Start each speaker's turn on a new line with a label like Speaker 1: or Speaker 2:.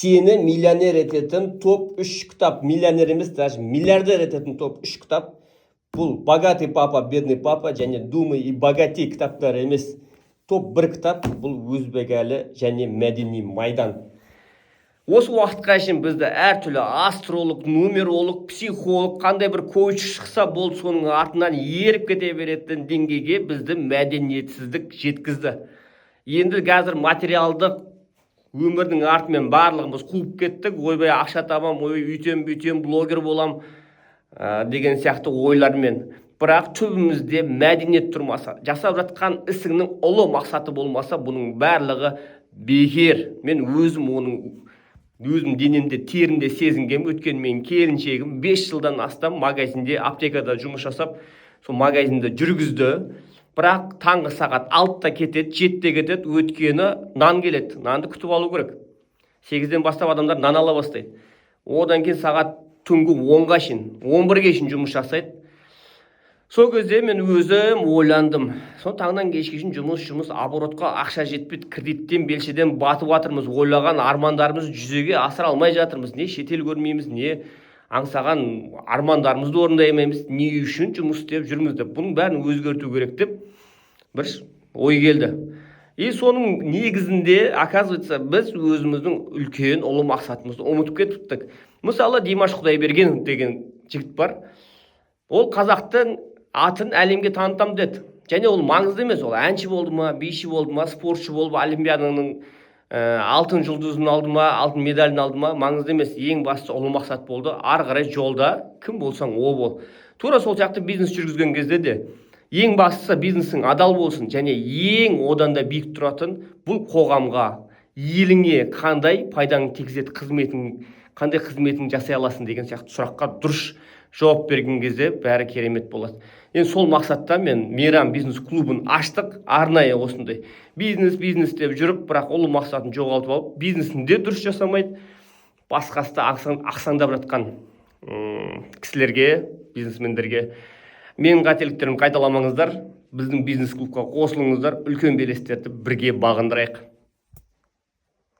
Speaker 1: Seni milyoner etетін топ 3 kitap, milyoner емес, даже миллиардер ететін топ 3 kitap. Бұл «Богатый папа, бедный папа» және «Думай и богатей» кітаптары емес. Топ 1 кітап бұл өзбек әлі және мәдени майдан. Осы уақытқа шейін бізді әртүрлі астролог, нумеролог, психолог, қандай бір коуч шықса болды, соның артынан еріп кете беретін деңгейге бізді мәдениетсіздік жеткізді. Енді қазір материалдық өмірдің артымен барлығымыз қуып кеттік. Ойбай ақша табам, ой үйтем, блогер болам деген сияқты ойлармен. Бірақ түбімізде мәдениет тұрмаса, жасап жатқан ісіңнің ұлы мақсаты болмаса, бұның барлығы бекер. Мен өзім денемде, терімде сезінгем. Өткен мен келіншегім 5 жылдан астам магазинде, аптекада жұмыс жасап, сол магазинде жүргізді. Бірақ таңғы сағат 6-та кетеді, 7-те кетеді, өткені нан келеді. Нанды күтіп алу керек. 8-ден бастап адамдар нан ала бастайды. Одан кейін сағат түнгі 10-ға шейін, 11-ге шейін жұмыс жасайды. Сол кезде мен өзім ойландым. Сол таңнан кешке шейін жұмыс, оборотқа ақша жетпейді, кредиттен, белшеден батып жатырмыз, ойлаған армандарымызды жүзеге асыра алмай жатырмыз. Не шетел көрмейміз, не аңсаған армандарымызды орындай алмаймыз, не үшін жұмыс істеп жүрміз деп. Бұның бәрін өзгерту керек деп бір ой келді. И соның негізінде, оказывается, біз өзіміздің үлкен ұлы мақсатымызды ұмытып кетіпті. Мысалы, Димаш Құдайберген деген жігіт бар. Ол қазақтың атын әлемге танытам деді. Және ол маңызды емес. Ол әнші болды ма, биші болды ма, спортшы болып, олимпиаданың алтын жұлдызын алды ма, алтын медалін алды ма, маңызды емес. Ең басты ұлы мақсат болды. Ары қарай жолда кім болсаң о бол. Тура сол сияқты бизнес жүргізген кезде де ең бастысы бизнесің адал болсын, және ең одан да биік тұратын бұл қоғамға, еліңе қандай пайдаң тигізеді, қандай қызметің жасай аласың деген сияқты сұраққа дұрыс жауап берген кезде бәрі керемет болады. Енді сол мақсатта мен Мейрам бизнес клубын аштық, арнайы осындай бизнес деп жүріп, бірақ ұлы мақсатын жоғалтып алып, бизнесін де дұрыс жасамайды, басқасы ақсаңдап жатқан кісілерге, бизнесмендерге менің қателіктерімді қайталамаңыздар, біздің бизнес клубқа қосылыңыздар, үлкен белестерді бірге бағындырайық.